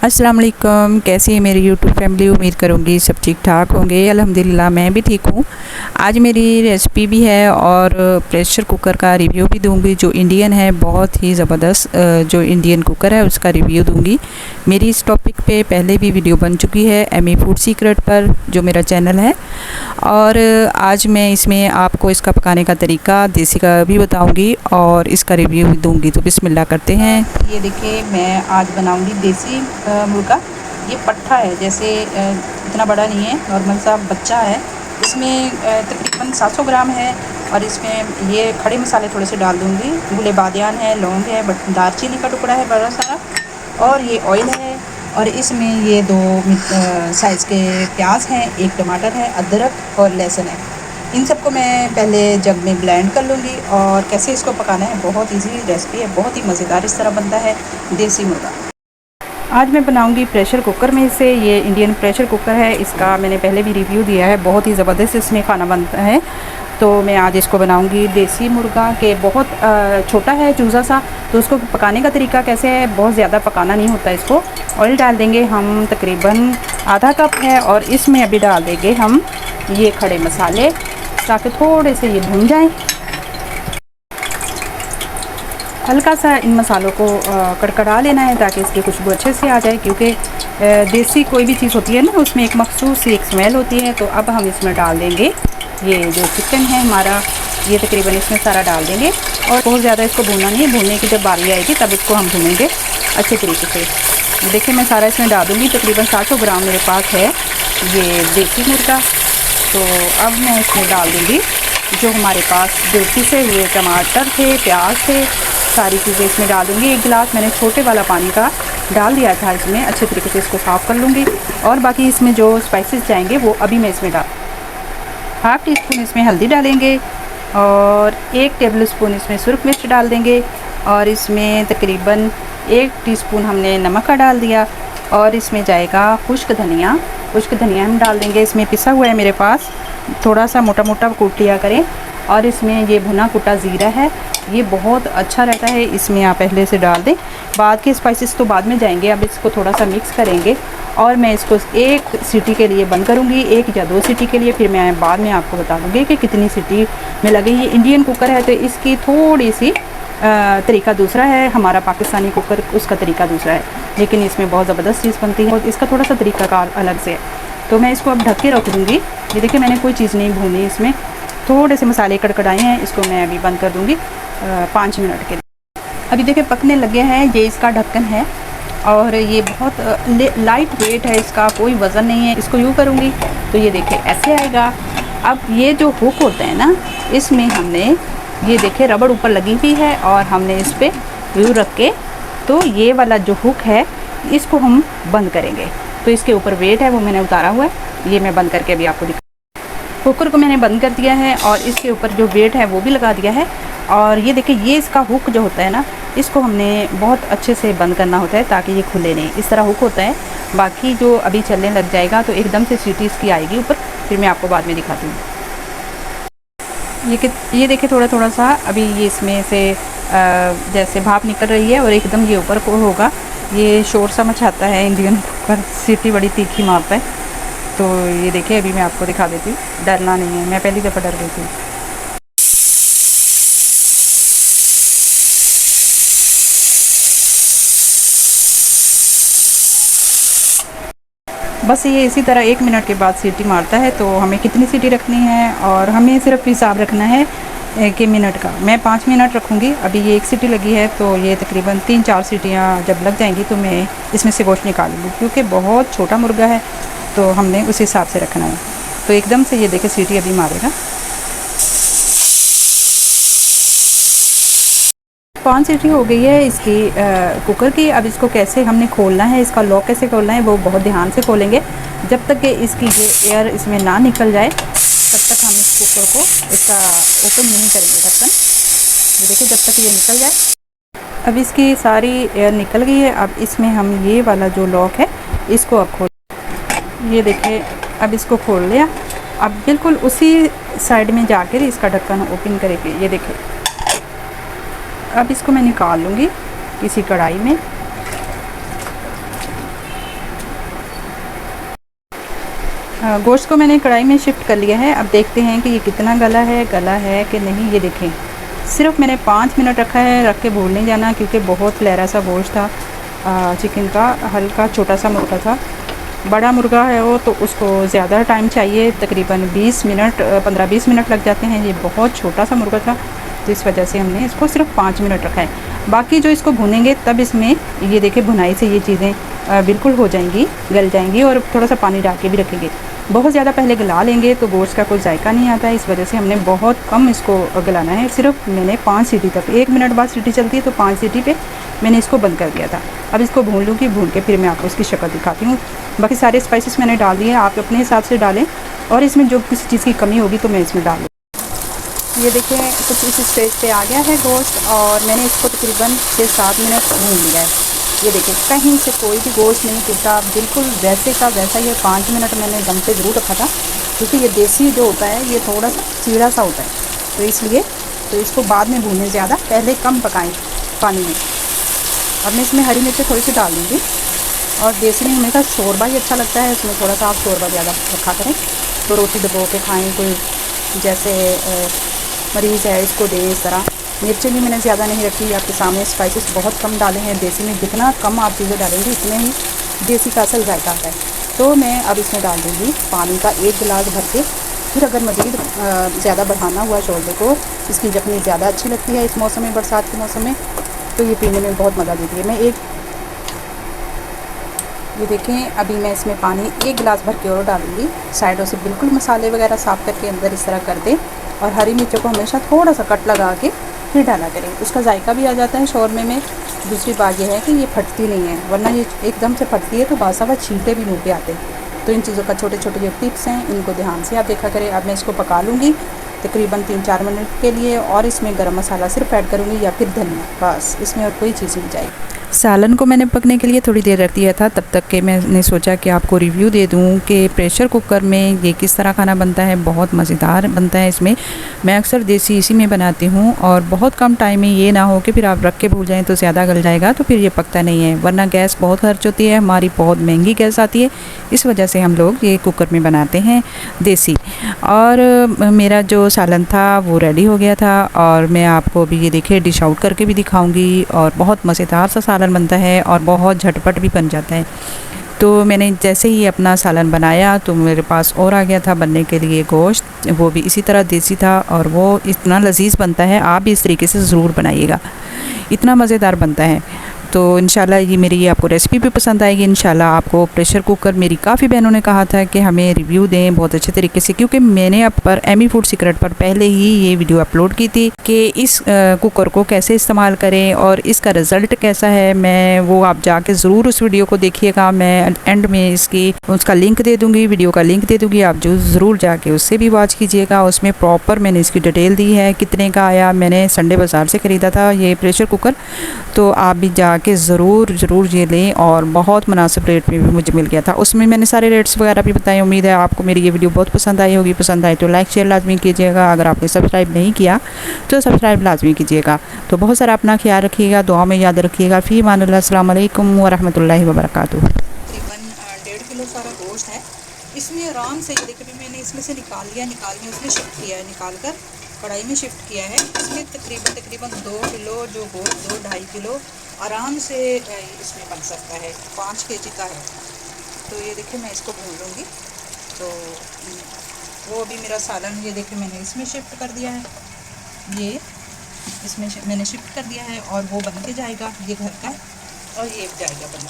अस्सलाम वालेकुम। कैसी है मेरी यूट्यूब फैमिली? उम्मीद करूँगी सब ठीक ठाक होंगे। अल्हम्दुलिल्लाह मैं भी ठीक हूँ। आज मेरी रेसिपी भी है और प्रेशर कुकर का रिव्यू भी दूँगी जो इंडियन है, बहुत ही ज़बरदस्त जो इंडियन कुकर है उसका रिव्यू दूँगी। मेरी इस टॉपिक पे पहले भी वीडियो बन चुकी है एमी फूड सीक्रेट पर, जो मेरा चैनल है। और आज मैं इसमें आपको इसका पकाने का तरीका देसी का भी बताऊँगी और इसका रिव्यू भी दूँगी। तो बिस्मिल्लाह करते हैं। ये देखिए मैं आज बनाऊँगी देसी मुर्गा। ये पट्ठा है, जैसे इतना बड़ा नहीं है, नॉर्मल सा बच्चा है। इसमें तकरीबन 700 ग्राम है और इसमें ये खड़े मसाले थोड़े से डाल दूँगी। गुले बादियान है, लौंग है, दालचीनी का टुकड़ा है बड़ा सारा, और ये ऑयल है। और इसमें ये 2 साइज़ के प्याज हैं, 1 टमाटर है, अदरक और लहसुन है। इन सबको मैं पहले जग में ब्लेंड कर लूँगी। और कैसे इसको पकाना है, बहुत इजी रेसिपी है, बहुत ही मज़ेदार इस तरह बनता है देसी मुर्गा। आज मैं बनाऊंगी प्रेशर कुकर में से। ये इंडियन प्रेशर कुकर है, इसका मैंने पहले भी रिव्यू दिया है, बहुत ही ज़बरदस्त इसमें खाना बनता है। तो मैं आज इसको बनाऊंगी देसी मुर्गा के। बहुत छोटा है, चूज़ा सा, तो उसको पकाने का तरीका कैसे है, बहुत ज़्यादा पकाना नहीं होता इसको। ऑयल डाल देंगे हम, तकरीबन आधा कप है, और इसमें अभी डाल देंगे हम ये खड़े मसाले ताकि थोड़े से ये भुन जाएँ। हल्का सा इन मसालों को कड़कड़ा लेना है ताकि इसकी खुशबू अच्छे से आ जाए, क्योंकि देसी कोई भी चीज़ होती है ना, उसमें एक मखसूस सी एक स्मेल होती है। तो अब हम इसमें डाल देंगे ये जो चिकन है हमारा, ये तकरीबन इसमें सारा डाल देंगे। और बहुत ज़्यादा इसको भूनना नहीं है, भूनने की जब बारी आएगी तब इसको हम भूनेंगे अच्छे तरीके से। देखिए मैं सारा इसमें डाल दूँगी। तकरीबन 700 ग्राम मेरे पास है ये देसी मुर्गा। तो अब मैं इसमें डाल दूँगी जो हमारे पास देसी से हुए टमाटर थे, प्याज थे, सारी चीज़ें इसमें डाल दूँगी। 1 गिलास मैंने छोटे वाला पानी का डाल दिया था इसमें। अच्छे तरीके से इसको साफ़ कर लूँगी। और बाकी इसमें जो स्पाइसेस जाएंगे वो अभी मैं इसमें हाफ़ टी स्पून इसमें हल्दी डालेंगे, और 1 टेबल स्पून इसमें सुरख मिर्च डाल देंगे, और इसमें तकरीबन 1 टीस्पून हमने नमक का डाल दिया। और इसमें जाएगा खुश्क धनिया हम डाल देंगे। इसमें पिसा हुआ है मेरे पास, थोड़ा सा मोटा मोटा कूट लिया करें। और इसमें ये भुना कुटा ज़ीरा है, ये बहुत अच्छा रहता है, इसमें आप पहले से डाल दें। बाद के स्पाइसेस तो बाद में जाएंगे। अब इसको थोड़ा सा मिक्स करेंगे और मैं इसको 1 सीटी के लिए बंद करूँगी, 1 या 2 सीटी के लिए। फिर मैं बाद में आपको बता दूँगी कि कितनी सीटी में लगे। ये इंडियन कुकर है तो इसकी थोड़ी सी तरीका दूसरा है, हमारा पाकिस्तानी कुकर उसका तरीका दूसरा है, लेकिन इसमें बहुत ज़बरदस्त चीज़ बनती है और इसका थोड़ा सा तरीक़ाकार अलग से है। तो मैं इसको अब ढक के रख दूँगी। ये देखिए मैंने कोई चीज़ नहीं भूनी, इसमें थोड़े से मसाले कड़कड़ाए हैं। इसको मैं अभी बंद कर दूँगी 5 मिनट के लिए। अभी देखिए पकने लगे हैं। ये इसका ढक्कन है और ये बहुत लाइट वेट है, इसका कोई वज़न नहीं है। इसको यूँ करूँगी तो ये देखिए ऐसे आएगा। अब ये जो हुक होता है ना, इसमें हमने ये देखिए रबड़ ऊपर लगी हुई है और हमने इस पर यूँ रख के, तो ये वाला जो हुक है इसको हम बंद करेंगे। तो इसके ऊपर वेट है वो मैंने उतारा हुआ है, ये मैं बंद करके अभी आपको कुकर को मैंने बंद कर दिया है और इसके ऊपर जो वेट है वो भी लगा दिया है। और ये देखिए ये इसका हुक जो होता है ना, इसको हमने बहुत अच्छे से बंद करना होता है ताकि ये खुले नहीं। इस तरह हुक होता है। बाकी जो अभी चलने लग जाएगा तो एकदम से सीटी इसकी आएगी ऊपर, फिर मैं आपको बाद में दिखाती हूँ। ये देखिए थोड़ा थोड़ा सा अभी ये इसमें से जैसे भाप निकल रही है और एकदम ये ऊपर को होगा। ये शोर सा मचाता है इंडियन कुकर, सीटी बड़ी तीखी मारता है। तो ये देखिए अभी मैं आपको दिखा देती हूँ, डरना नहीं है, मैं पहली दफ़ा डर गई थी। बस ये इसी तरह 1 मिनट के बाद सीटी मारता है। तो हमें कितनी सीटी रखनी है, और हमें सिर्फ हिसाब रखना है कि मिनट का। मैं 5 मिनट रखूँगी। अभी ये 1 सीटी लगी है, तो ये तकरीबन 3-4 सीटियाँ जब लग जाएंगी तो मैं इसमें से गोश्त निकालूँगी, क्योंकि बहुत छोटा मुर्गा है तो हमने उस हिसाब से रखना है। तो एकदम से ये देखिए सीटी अभी मारेगा। 5 सीटी हो गई है इसकी कुकर की। अब इसको कैसे हमने खोलना है, इसका लॉक कैसे खोलना है वो बहुत ध्यान से खोलेंगे। जब तक कि इसकी ये एयर इसमें ना निकल जाए तब तक हम इस कुकर को इसका ओपन नहीं करेंगे ढक्कन। ये देखिए जब तक ये निकल जाए। अब इसकी सारी एयर निकल गई है। अब इसमें हम ये वाला जो लॉक है इसको अब खोल, ये देखिए अब इसको खोल लिया। अब बिल्कुल उसी साइड में जाकर इसका ढक्कन ओपन करेंगे। ये देखिए अब इसको मैं निकाल लूँगी किसी कढ़ाई में। गोश्त को मैंने कढ़ाई में शिफ्ट कर लिया है। अब देखते हैं कि ये कितना गला है कि नहीं। ये देखें, सिर्फ मैंने 5 मिनट रखा है, रख के भूल नहीं जाना क्योंकि बहुत लहरा सा गोश्त था चिकन का। हल्का छोटा सा मुर्गा था, बड़ा मुर्गा है वो तो उसको ज़्यादा टाइम चाहिए, तकरीबन 20 मिनट 15-20 मिनट लग जाते हैं। ये बहुत छोटा सा मुर्गा था तो इस वजह से हमने इसको सिर्फ 5 मिनट रखा है। बाकी जो इसको भुनेंगे तब इसमें ये देखिए भुनाई से ये चीज़ें बिल्कुल हो जाएंगी, गल जाएंगी। और थोड़ा सा पानी डाल के भी रखेंगे। बहुत ज़्यादा पहले गला लेंगे तो गोश्त का कोई जायका नहीं आता है, इस वजह से हमने बहुत कम इसको गलाना है। सिर्फ मैंने 5 सीटी तक, 1 मिनट बाद सीटी चलती है तो 5 सीटी पे मैंने इसको बंद कर दिया था। अब इसको भून लूँगी, भून के फिर मैं आपको इसकी शक्ल दिखाती हूँ। बाकी सारे स्पाइसेस मैंने डाल दिए, आप अपने हिसाब से डालें और इसमें जो किसी चीज़ की कमी होगी तो मैं इसमें डाल दूँ। ये देखिए कुछ इस स्टेज पे आ गया है गोश्त और मैंने इसको तकरीबन 6-7 मिनट भून लिया है। ये देखिए कहीं से कोई भी गोश्त नहीं टूटा, बिल्कुल वैसे का वैसा। ये 5 मिनट मैंने दम पे ज़रूर रखा था क्योंकि ये देसी जो होता है ये थोड़ा सा चीड़ा सा होता है, तो इसलिए तो इसको बाद में भूनें, ज़्यादा पहले कम पकाएं पानी में। अब मैं इसमें हरी मिर्चें थोड़ी सी डाल दूँगी और देसी में हमेशा शोरबा ही अच्छा लगता है, इसमें थोड़ा सा आप शोरबा ज़्यादा रखा करें तो रोटी दबो के खाएँ। कोई जैसे मरीज़ है इसको दें इस तरह। मिर्चें भी मैंने ज़्यादा नहीं रखी, आपके सामने स्पाइसेस बहुत कम डाले हैं। देसी में जितना कम आप चीज़ें डालेंगे उतने ही देसी का असल जायका आता है। तो मैं अब इसमें डाल दूँगी पानी का 1 गिलास भर के। फिर अगर मज़ीद ज़्यादा बढ़ाना हुआ शोरबे को, इसकी जखनी ज़्यादा अच्छी लगती है इस मौसम में, बरसात के मौसम में, तो ये पीने में बहुत मज़ा देती है। मैं ये देखें अभी मैं इसमें पानी 1 गिलास भर के और डालूँगी। साइडों से बिल्कुल मसाले वगैरह साफ़ करके अंदर इस तरह कर दें और हरी मिर्चों को हमेशा थोड़ा सा कट लगा के फिर डाला करें, उसका जायका भी आ जाता है शौरमे में। दूसरी बात यह है कि ये फटती नहीं है, वरना ये एकदम से फटती है तो बासा हुआ छींटे भी मुँह पे आते हैं। तो इन चीज़ों का छोटे छोटे जो टिप्स हैं इनको ध्यान से आप देखा करें। अब मैं इसको पका लूँगी तकरीबन 3-4 मिनट के लिए और इसमें गरम मसाला सिर्फ ऐड करूँगी या फिर धनिया, बस इसमें और कोई चीज़ नहीं जाएगी। सालन को मैंने पकने के लिए थोड़ी देर रख दिया था, तब तक के मैंने सोचा कि आपको रिव्यू दे दूं कि प्रेशर कुकर में ये किस तरह खाना बनता है। बहुत मज़ेदार बनता है। इसमें मैं अक्सर देसी इसी में बनाती हूँ और बहुत कम टाइम में, ये ना हो कि फिर आप रख के भूल जाएं तो ज़्यादा गल जाएगा तो फिर ये पकता नहीं है, वरना गैस बहुत खर्च होती है, हमारी बहुत महंगी गैस आती है। इस वजह से हम लोग ये कुकर में बनाते हैं देसी। और मेरा जो सालन था वो रेडी हो गया था और मैं आपको अभी ये देखिए डिश आउट करके भी दिखाऊंगी। और बहुत मज़ेदार सा सालन बनता है और बहुत झटपट भी बन जाता है। तो मैंने जैसे ही अपना सालन बनाया तो मेरे पास और आ गया था बनने के लिए गोश्त, वो भी इसी तरह देसी था और वो इतना लजीज बनता है। आप भी इस तरीके से ज़रूर बनाइएगा, इतना मज़ेदार बनता है। तो इंशाल्लाह ये मेरी आपको रेसिपी भी पसंद आएगी। इंशाल्लाह आपको प्रेशर कुकर, मेरी काफ़ी बहनों ने कहा था कि हमें रिव्यू दें बहुत अच्छे तरीके से, क्योंकि मैंने अब पर एमी फूड सीक्रेट पर पहले ही ये वीडियो अपलोड की थी कि इस कुकर को कैसे इस्तेमाल करें और इसका रिज़ल्ट कैसा है। मैं वो आप जाके ज़रूर उस वीडियो को देखिएगा, मैं एंड में उसका लिंक दे दूँगी, वीडियो का लिंक दे दूँगी, आप जो ज़रूर जाके उससे भी वॉच कीजिएगा। उसमें प्रॉपर मैंने इसकी डिटेल दी है, कितने का आया। मैंने संडे बाज़ार से ख़रीदा था ये प्रेशर कुकर, तो आप भी जाके ज़रूर ये लें और बहुत मुनासिब रेट में भी मुझे मिल गया था। उसमें मैंने सारे रेट्स वगैरह भी बताए। उम्मीद है आपको मेरी ये वीडियो बहुत पसंद आई होगी। पसंद आए तो लाइक शेयर लाजमी कीजिएगा। अगर आपने सब्सक्राइब नहीं किया तो सब्सक्राइब लाजमी कीजिएगा। तो बहुत सारा अपना ख्याल रखिएगा, दुआ में याद रखिएगा। फ़ी अमानिल्लाह, अस्सलाम वालेकुम व रहमतुल्लाहि व बरकातुहू। तकरीबन 1.5 किलो सारा गोश्त है इसमें। आराम से ये देखिए मैंने इसमें से निकाल के उसमें शिफ्ट किया है, निकाल कर कढ़ाई में शिफ्ट किया है। इसमें तकरीबन 2 किलो जो गोश्त, 2-2.5 किलो आराम से इसमें बन सकता है। 5 kg का है। तो ये देखिए मैं इसको भून लूँगी। तो वो अभी मेरा सालन ये देखिए मैंने इसमें शिफ्ट कर दिया है, ये इसमें मैंने शिफ्ट कर दिया है और वो बन के जाएगा, ये घर का और ये जाएगा बन